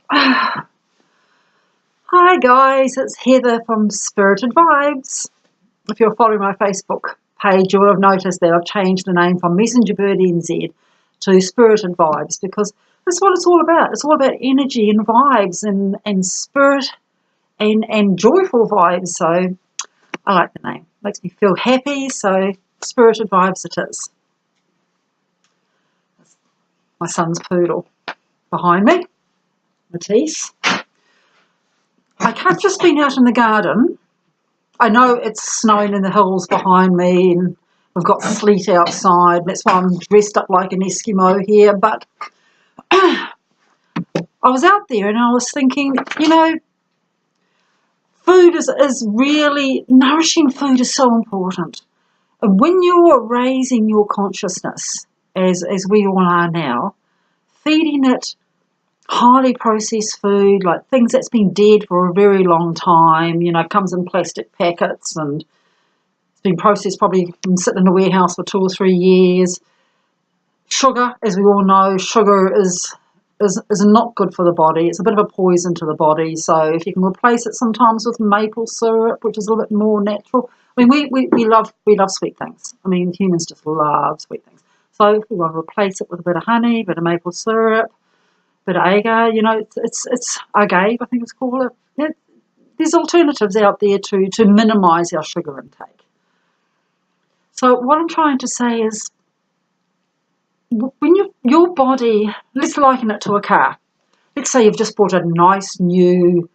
Hi guys, it's Heather from Spirited Vibes. If you're following my Facebook page, you will have noticed that I've changed the name from MessengerBirdnz to Spirited Vibes, because that's what it's all about. It's all about energy and vibes and spirit and joyful vibes. So I like the name. It makes me feel happy, so Spirited Vibes it is. My son's poodle behind me, Matisse. I've just been out in the garden. I know it's snowing in the hills behind me and we've got sleet outside. That's why I'm dressed up like an Eskimo here. But I was out there and I was thinking, food is really, nourishing food is so important. And when you're raising your consciousness, as we all are now, feeding it highly processed food, like things that's been dead for a very long time, comes in plastic packets and it's been processed, probably been sitting in a warehouse for 2 or 3 years. Sugar, as we all know, sugar is not good for the body. It's a bit of a poison to the body. So if you can replace it sometimes with maple syrup, which is a little bit more natural. I mean, we love sweet things. I mean, humans just love sweet things. So if we want to replace it with a bit of honey, a bit of maple syrup, bit of agar, it's agave, I think it's called. There's alternatives out there to minimise our sugar intake. So what I'm trying to say is, when your body, let's liken it to a car. Let's say you've just bought a nice new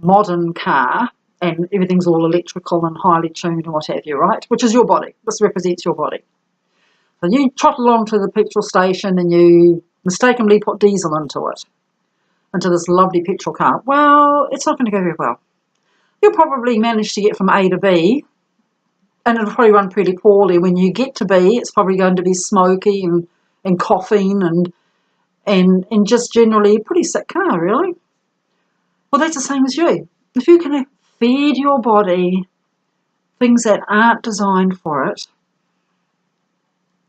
modern car and everything's all electrical and highly tuned and what have you, right? Which is your body. This represents your body. So you trot along to the petrol station and you mistakenly put diesel into this lovely petrol car. Well, it's not going to go very well. You'll probably manage to get from A to B, and it'll probably run pretty poorly. When you get to B, it's probably going to be smoky and coughing and just generally a pretty sick car, really. Well, that's the same as you. If you can feed your body things that aren't designed for it,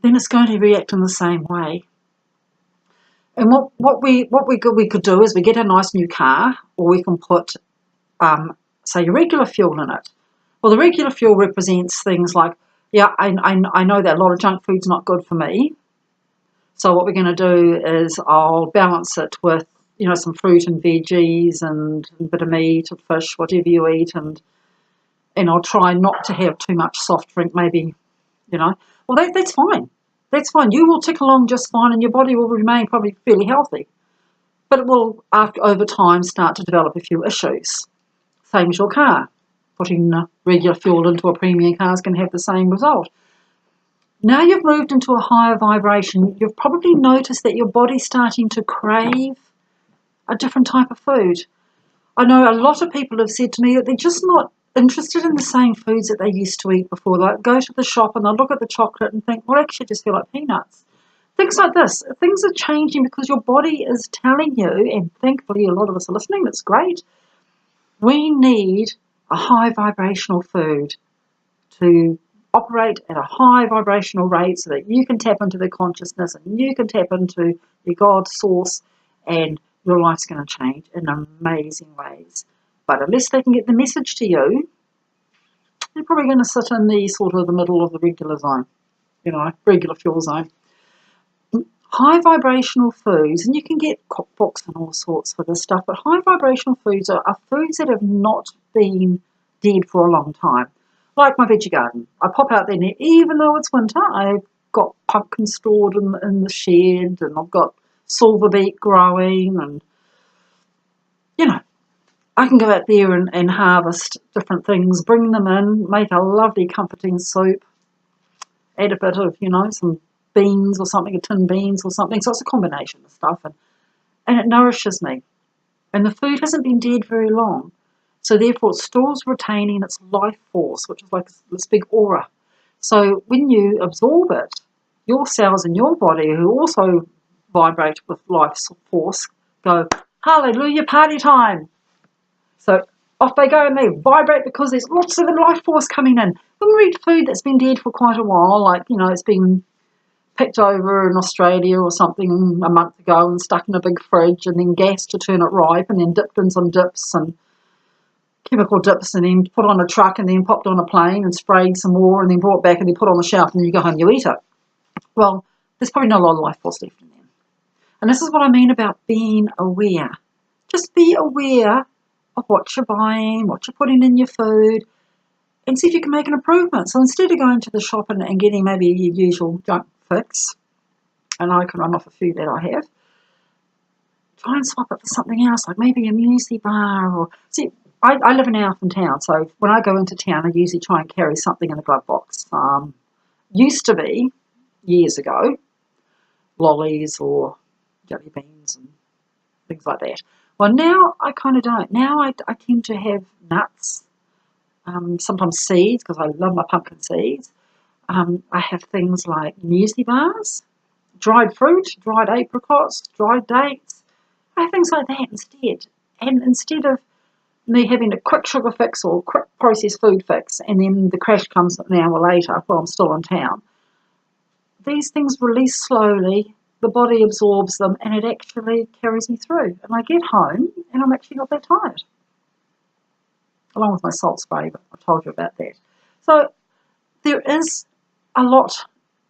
then it's going to react in the same way. And what we could do is we get a nice new car, or we can put, say, regular fuel in it. Well, the regular fuel represents things like, I know that a lot of junk food's not good for me. So what we're going to do is I'll balance it with, some fruit and veggies and a bit of meat or fish, whatever you eat, and I'll try not to have too much soft drink, maybe, Well, that's fine. That's fine. You will tick along just fine and your body will remain probably fairly healthy. But it will, over time, start to develop a few issues. Same as your car. Putting regular fuel into a premium car is going to have the same result. Now you've moved into a higher vibration, you've probably noticed that your body's starting to crave a different type of food. I know a lot of people have said to me that they're just not interested in the same foods that they used to eat before. Like, go to the shop and they'll look at the chocolate and think, well, I actually just feel like peanuts. Things like this. Things are changing because your body is telling you, and thankfully a lot of us are listening, that's great. We need a high vibrational food to operate at a high vibrational rate so that you can tap into the consciousness and you can tap into your God source, and your life's going to change in amazing ways. But unless they can get the message to you, they're probably going to sit in the sort of the middle of the regular zone, regular fuel zone. High vibrational foods, and you can get cookbooks and all sorts for this stuff, but high vibrational foods are foods that have not been dead for a long time. Like my veggie garden. I pop out there and even though it's winter, I've got pumpkin stored in the shed, and I've got silver beet growing, and I can go out there and harvest different things, bring them in, make a lovely comforting soup, add a bit of, some beans or something, tin beans or something. So it's a combination of stuff, and it nourishes me. And the food hasn't been dead very long. So therefore it's still retaining its life force, which is like this big aura. So when you absorb it, your cells in your body, who also vibrate with life force, go, hallelujah, party time. So off they go and they vibrate because there's lots of life force coming in. When we eat food that's been dead for quite a while, like, it's been picked over in Australia or something a month ago and stuck in a big fridge and then gassed to turn it ripe and then dipped in some dips and chemical dips and then put on a truck and then popped on a plane and sprayed some more and then brought back and then put on the shelf and then you go home and you eat it. Well, there's probably not a lot of life force left in them. And this is what I mean about being aware. Just be aware of what you're buying, what you're putting in your food, and see if you can make an improvement. So instead of going to the shop and getting maybe your usual junk fix, and I can run off a few that I have, try and swap it for something else, like maybe a muesli bar. Or see, I live in Alphen Town, so when I go into town, I usually try and carry something in the glove box. Used to be, years ago, lollies or jelly beans and things like that. Well, now I kind of don't. Now I tend to have nuts, sometimes seeds, because I love my pumpkin seeds. I have things like muesli bars, dried fruit, dried apricots, dried dates. I have things like that instead. And instead of me having a quick sugar fix or quick processed food fix, and then the crash comes an hour later while I'm still in town, these things release slowly, the body absorbs them, and it actually carries me through. And I get home, and I'm actually not that tired. Along with my salt spray, but I've told you about that. So there is a lot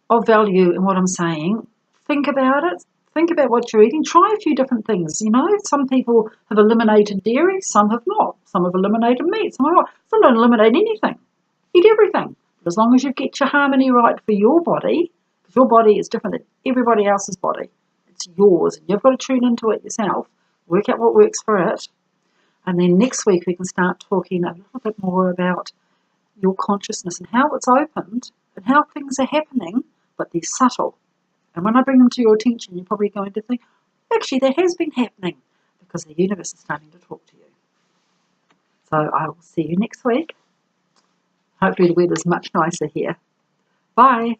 of value in what I'm saying. Think about it. Think about what you're eating. Try a few different things. You know, some people have eliminated dairy, some have not. Some have eliminated meat, some have not. Some don't eliminate anything. Eat everything. But as long as you get your harmony right for your body, because your body is different than everybody else's body. It's yours, and you've got to tune into it yourself. Work out what works for it. And then next week we can start talking a little bit more about your consciousness and how it's opened and how things are happening, but they're subtle. And when I bring them to your attention, you're probably going to think, actually, that has been happening because the universe is starting to talk to you. So I will see you next week. Hopefully the weather's much nicer here. Bye.